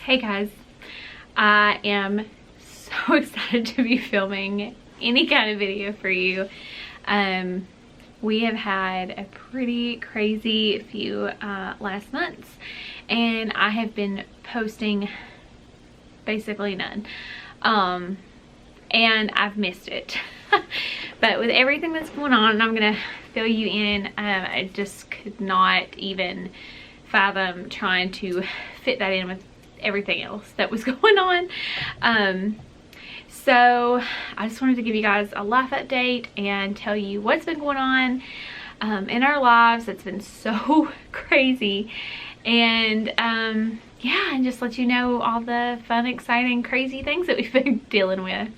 Hey guys, I am so excited to be filming any kind of video for you. We have had a pretty crazy few last months, and I have been posting basically none, and I've missed it. But with everything that's going on, I'm gonna fill you in. I just could not even fathom trying to fit that in with everything else that was going on. So I just wanted to give you guys a life update and tell you what's been going on in our lives. It's been so crazy, and yeah, and just let you know all the fun, exciting, crazy things that we've been dealing with.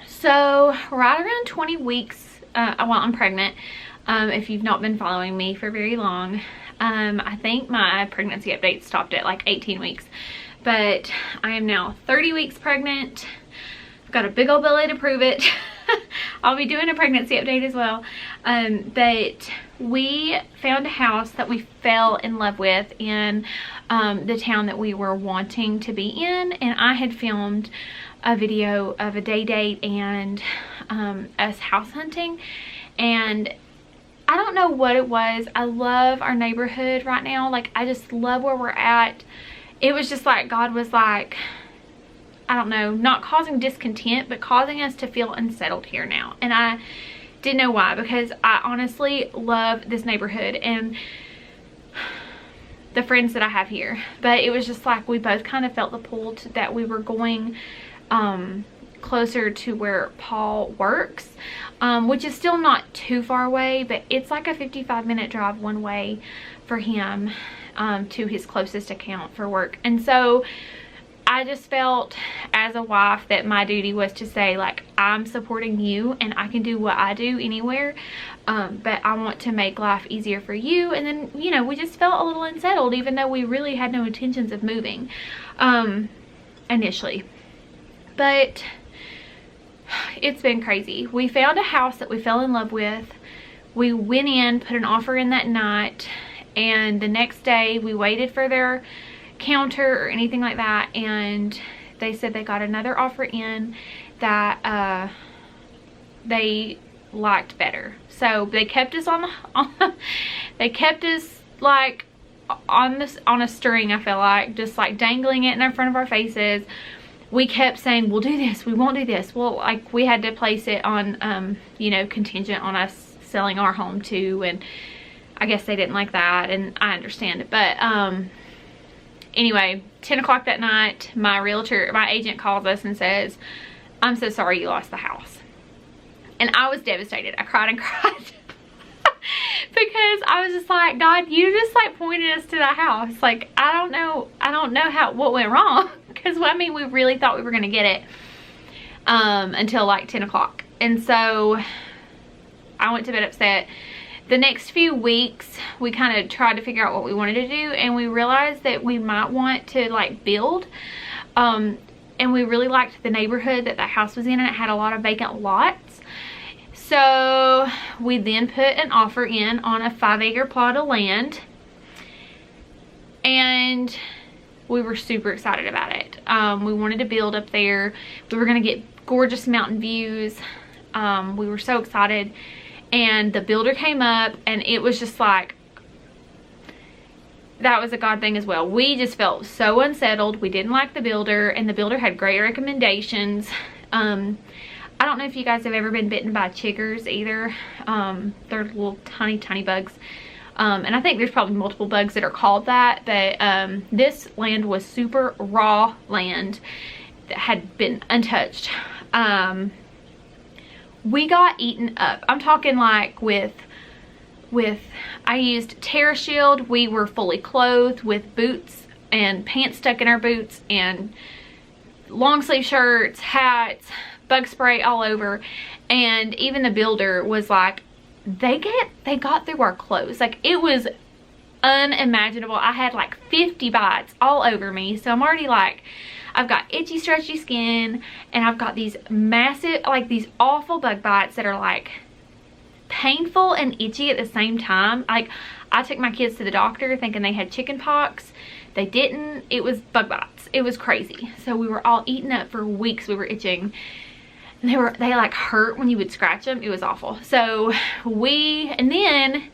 So right around 20 weeks, well, I'm pregnant. If you've not been following me for very long, I think my pregnancy update stopped at like 18 weeks, but I am now 30 weeks pregnant. I've got a big old belly to prove it. I'll be doing a pregnancy update as well. But we found a house that we fell in love with in the town that we were wanting to be in, and I had filmed a video of a day date and us house hunting, and I don't know what it was. I love our neighborhood right now. Like, I just love where we're at. It was just like God was like, I don't know, not causing discontent, but causing us to feel unsettled here now. And I didn't know why, because I honestly love this neighborhood and the friends that I have here. But it was just like we both kind of felt the pull to, that we were going closer to where Paul works, which is still not too far away, but it's like a 55-minute drive one way for him to his closest account for work. And so I just felt as a wife that my duty was to say, like, I'm supporting you and I can do what I do anywhere, but I want to make life easier for you. And then, you know, we just felt a little unsettled, even though we really had no intentions of moving initially. But it's been crazy. We found a house that we fell in love with. We went in, put an offer in that night, and the next day we waited for their counter or anything like that, and they said they got another offer in that they liked better. So they kept us they kept us like on a string, I feel like, just like dangling it in front of our faces. We kept saying, we'll do this, we won't do this. Well, like, we had to place it on, you know, contingent on us selling our home too, and I guess they didn't like that, and I understand it. But anyway, 10 o'clock that night, my agent calls us and says, I'm so sorry you lost the house. And I was devastated. I cried and cried. Because I was just like, God, you just like pointed us to that house. Like, I don't know what went wrong. Because, I mean, we really thought we were going to get it until like 10 o'clock. And so I went to bed upset. The next few weeks, we kind of tried to figure out what we wanted to do. And we realized that we might want to like build. And we really liked the neighborhood that house was in. And it had a lot of vacant lots. So we then put an offer in on a 5-acre plot of land. And we were super excited about it. We wanted to build up there. We were going to get gorgeous mountain views. We were so excited. And the builder came up, and it was just like, that was a God thing as well. We just felt so unsettled. We didn't like the builder, and the builder had great recommendations. I don't know if you guys have ever been bitten by chiggers either. They're little tiny bugs. And I think there's probably multiple bugs that are called that, but this land was super raw land that had been untouched. We got eaten up. I'm talking like with I used TerraShield. We were fully clothed with boots and pants stuck in our boots and long sleeve shirts, hats, bug spray all over. And even the builder was like, they got through our clothes. Like, it was unimaginable. I had like 50 bites all over me. So I'm already like, I've got itchy, stretchy skin, and I've got these massive, like these awful bug bites that are like painful and itchy at the same time. Like, I took my kids to the doctor thinking they had chicken pox. They didn't. It was bug bites. It was crazy. So we were all eaten up for weeks. We were itching. And they like hurt when you would scratch them. It was awful. So and then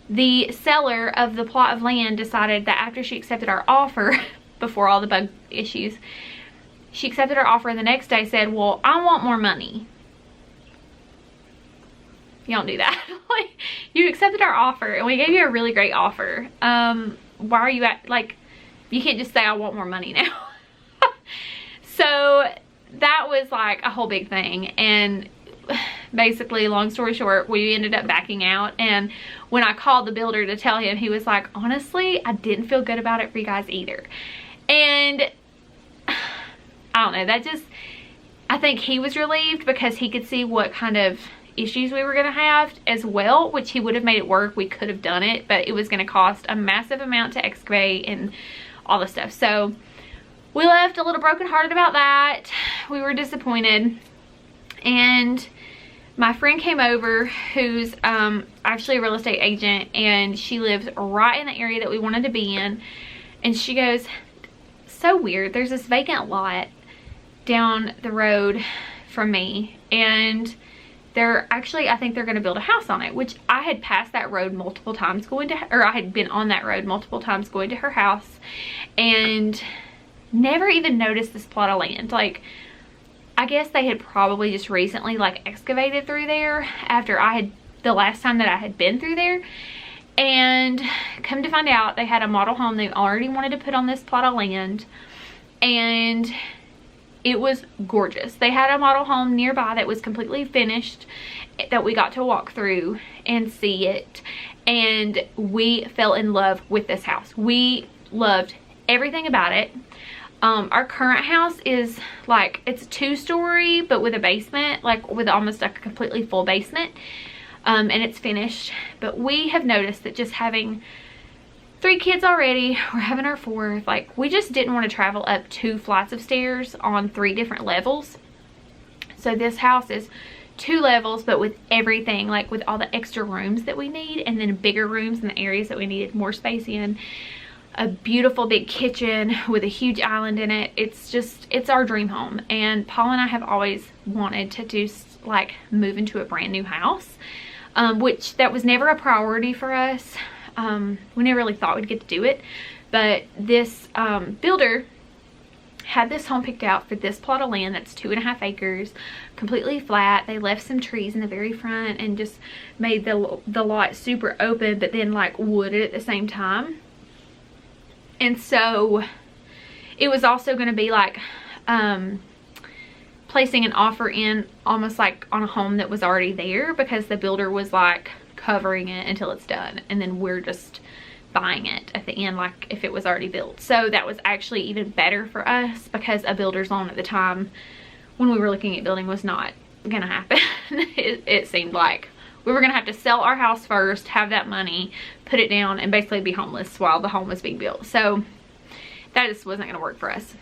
the seller of the plot of land decided that after she accepted our offer, before all the bug issues, she accepted our offer and the next day said, well, I want more money. You don't do that. Like, you accepted our offer and we gave you a really great offer. Why are you you can't just say I want more money now. So that was like a whole big thing. And basically, long story short, we ended up backing out. And when I called the builder to tell him, he was like, honestly, I didn't feel good about it for you guys either. And I don't know, I think he was relieved because he could see what kind of issues we were going to have as well, which he would have made it work. We could have done it, but it was going to cost a massive amount to excavate and all the stuff. So we left a little brokenhearted about that. We were disappointed. And my friend came over, who's actually a real estate agent, and she lives right in the area that we wanted to be in. And she goes, so weird, there's this vacant lot down the road from me, and I think they're going to build a house on it, which I had passed that road multiple times I had been on that road multiple times going to her house and never even noticed this plot of land. Like, I guess they had probably just recently like excavated through there after the last time that I had been through there. And come to find out, they had a model home they already wanted to put on this plot of land, and it was gorgeous. They had a model home nearby that was completely finished that we got to walk through and see it, and we fell in love with this house. We loved everything about it. Our current house is like, it's a 2-story but with a basement, like with almost like a completely full basement, and it's finished. But we have noticed that just having 3 kids already, we're having our 4th, like we just didn't want to travel up 2 flights of stairs on 3 different levels. So this house is 2 levels, but with everything, like with all the extra rooms that we need, and then bigger rooms in the areas that we needed more space in. A beautiful big kitchen with a huge island in it. It's our dream home. And Paul and I have always wanted to just like move into a brand new house, which that was never a priority for us. We never really thought we'd get to do it, but this builder had this home picked out for this plot of land that's 2.5 acres, completely flat. They left some trees in the very front and just made the lot super open, but then like wooded at the same time. And so it was also going to be like placing an offer in almost like on a home that was already there, because the builder was like covering it until it's done, and then we're just buying it at the end like if it was already built. So that was actually even better for us, because a builder's loan at the time when we were looking at building was not gonna happen. It seemed like we were gonna have to sell our house first, have that money, put it down, and basically be homeless while the home was being built. So that just wasn't gonna work for us.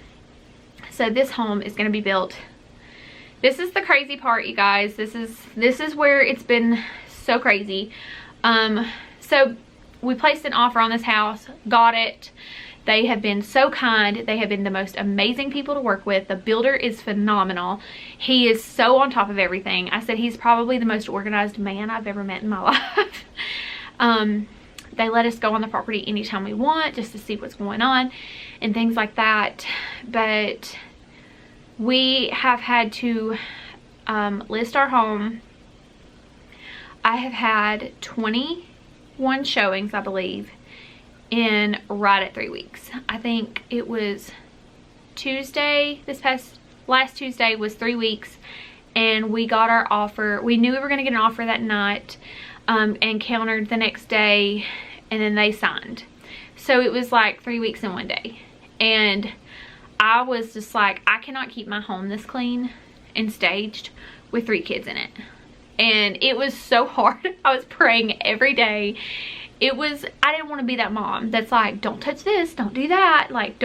So this home is gonna be built. This is the crazy part, you guys. This is where it's been so crazy. So we placed an offer on this house, got it. They have been so kind. They have been the most amazing people to work with. The builder is phenomenal. He is so on top of everything. I said he's probably the most organized man I've ever met in my life. They let us go on the property anytime we want just to see what's going on and things like that. But we have had to list our home. I have had 21 showings, I believe, in right at 3 weeks. I think it was Tuesday, last Tuesday was 3 weeks, and we got our offer. We knew we were going to get an offer that night, and countered the next day, and then they signed. So it was like 3 weeks in 1 day. And I was just like, I cannot keep my home this clean and staged with 3 kids in it. And it was so hard. I was praying every day. I didn't want to be that mom that's like, don't touch this, don't do that. Like,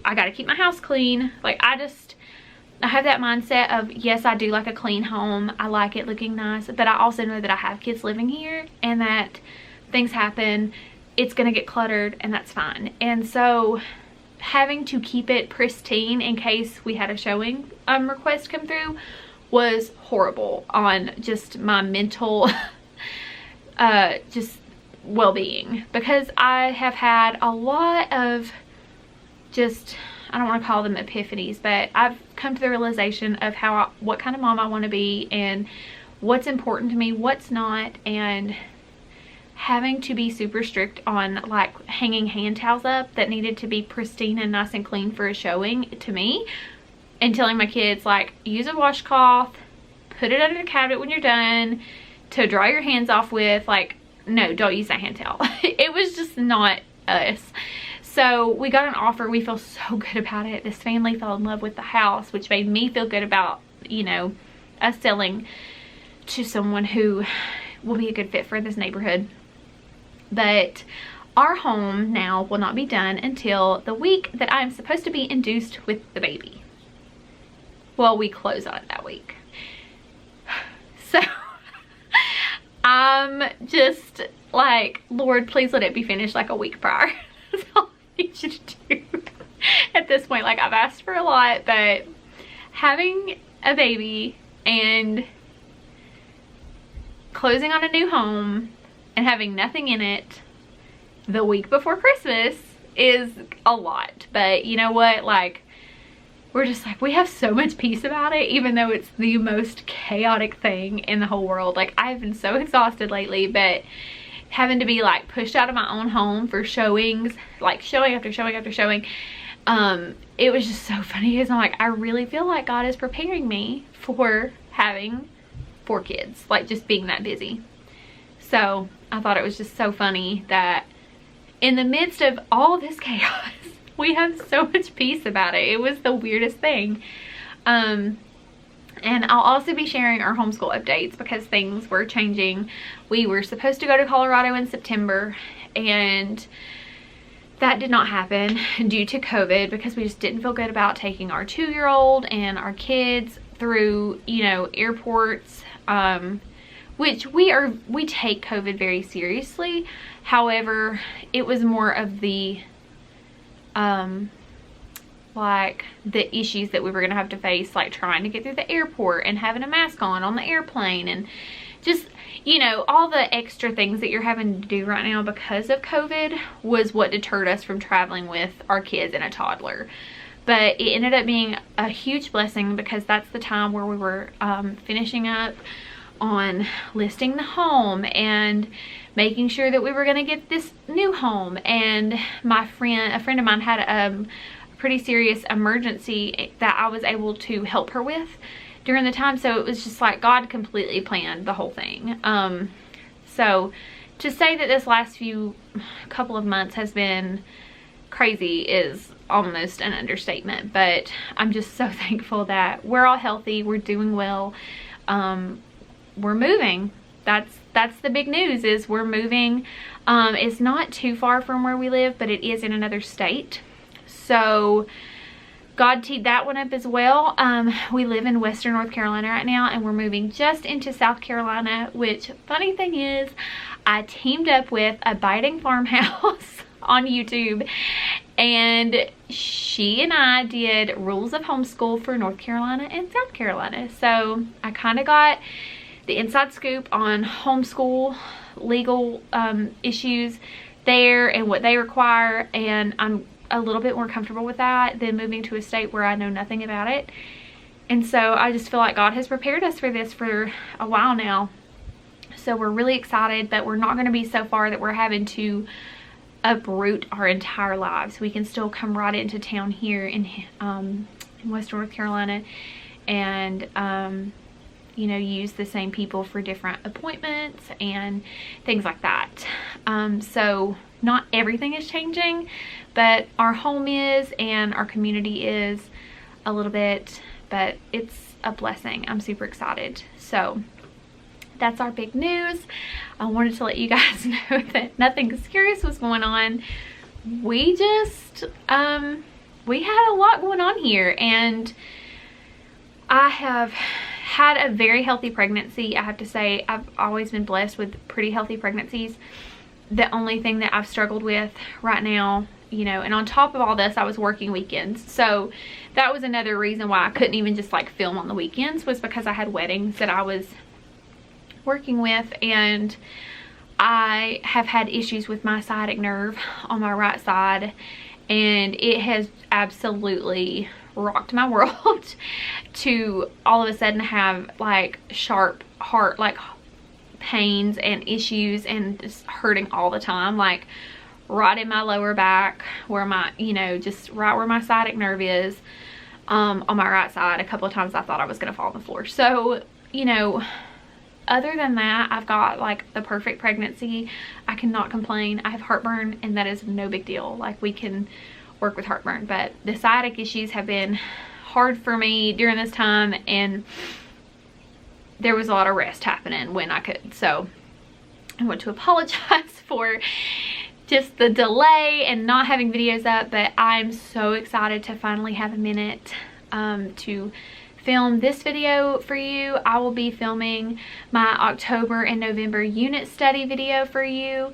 I gotta keep my house clean. Like, I have that mindset of, yes, I do like a clean home. I like it looking nice. But I also know that I have kids living here, and that things happen, it's gonna get cluttered, and that's fine. And so having to keep it pristine in case we had a showing request come through was horrible on just my mental just well-being, because I have had a lot of just, I don't want to call them epiphanies, but I've come to the realization of what kind of mom I want to be and what's important to me, what's not, and having to be super strict on like hanging hand towels up that needed to be pristine and nice and clean for a showing to me, and telling my kids like, use a washcloth, put it under the cabinet when you're done to dry your hands off with. Like, no, don't use that hand towel. It was just not us. So we got an offer. We feel so good about it. This family fell in love with the house, which made me feel good about, you know, us selling to someone who will be a good fit for this neighborhood. But our home now will not be done until the week that I'm supposed to be induced with the baby. Well, we close on it that week. So I'm just like, Lord, please let it be finished like a week prior. That's all I need you to do at this point. Like, I've asked for a lot, but having a baby and closing on a new home and having nothing in it the week before Christmas is a lot. But you know what? Like, we're just like, we have so much peace about it, even though it's the most chaotic thing in the whole world. Like, I've been so exhausted lately, but having to be like pushed out of my own home for showings, like showing after showing after showing, it was just so funny, because I'm like, I really feel like God is preparing me for having 4 kids, like just being that busy. So I thought it was just so funny that in the midst of all this chaos, we have so much peace about it. It was the weirdest thing. And I'll also be sharing our homeschool updates, because things were changing. We were supposed to go to Colorado in September, and that did not happen due to COVID, because we just didn't feel good about taking our 2-year-old and our kids through, you know, airports, which we take COVID very seriously. However, it was more of the like the issues that we were gonna have to face, like trying to get through the airport and having a mask on the airplane, and just, you know, all the extra things that you're having to do right now because of COVID was what deterred us from traveling with our kids and a toddler. But it ended up being a huge blessing, because that's the time where we were finishing up on listing the home and making sure that we were going to get this new home. And a friend of mine had a pretty serious emergency that I was able to help her with during the time. So it was just like God completely planned the whole thing. So to say that this last couple of months has been crazy is almost an understatement, but I'm just so thankful that we're all healthy, we're doing well, we're moving. That's the big news, is we're moving. It's not too far from where we live, but it is in another state. So God teed that one up as well. We live in Western North Carolina right now, and we're moving just into South Carolina, which, funny thing is, I teamed up with a biting farmhouse on YouTube, and she and I did rules of homeschool for North Carolina and South Carolina. So I kind of got the inside scoop on homeschool legal issues there and what they require, and I'm a little bit more comfortable with that than moving to a state where I know nothing about it. And so I just feel like God has prepared us for this for a while now. So we're really excited, but we're not going to be so far that we're having to uproot our entire lives. We can still come right into town here in Western North Carolina, and you know, use the same people for different appointments and things like that. So not everything is changing, but our home is, and our community is a little bit, but it's a blessing. I'm super excited. So that's our big news. I wanted to let you guys know that nothing serious was going on. We just, we had a lot going on here, and I have had a very healthy pregnancy. I have to say, I've always been blessed with pretty healthy pregnancies. the only thing that I've struggled with right now, you know. And on top of all this, I was working weekends, so that was another reason why I couldn't even just like film on the weekends, was because I had weddings that I was working with, and I have had issues with my sciatic nerve on my right side, and it has absolutely rocked my world to all of a sudden have like sharp heart like pains and issues and just hurting all the time, like right in my lower back where my, you know, just right where my sciatic nerve is, on my right side. A couple of times I thought I was gonna fall on the floor. So, you know, other than that, I've got like the perfect pregnancy. I cannot complain. I have heartburn, and that is no big deal. Like, we can work with heartburn, but the sciatic issues have been hard for me during this time, and there was a lot of rest happening when I could. So I want to apologize for just the delay and not having videos up, but I'm so excited to finally have a minute to film this video for you. I will be filming my October and November unit study video for you,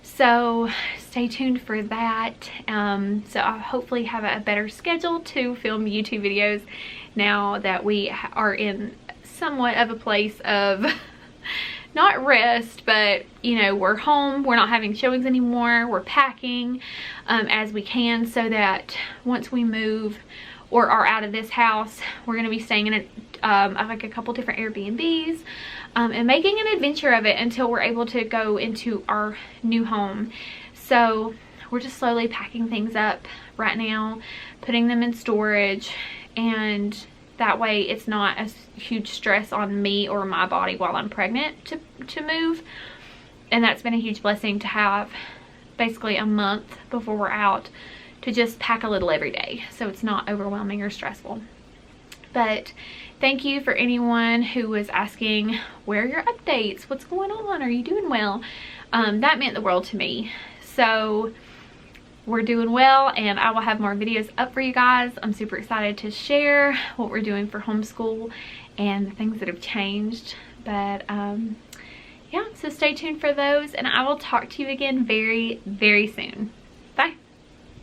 so stay tuned for that. So I'll hopefully have a better schedule to film YouTube videos now that we are in somewhat of a place of not rest, but you know, we're home, we're not having showings anymore, we're packing as we can, so that once we move or are out of this house, we're going to be staying in like a couple different Airbnbs and making an adventure of it until we're able to go into our new home. So we're just slowly packing things up right now, putting them in storage, and that way it's not a huge stress on me or my body while I'm pregnant to move. And that's been a huge blessing to have basically a month before we're out to just pack a little every day, so it's not overwhelming or stressful. But thank you for anyone who was asking, where are your updates? What's going on? Are you doing well? That meant the world to me. So we're doing well, and I will have more videos up for you guys. I'm super excited to share what we're doing for homeschool and the things that have changed. But yeah, so stay tuned for those, and I will talk to you again very, very soon.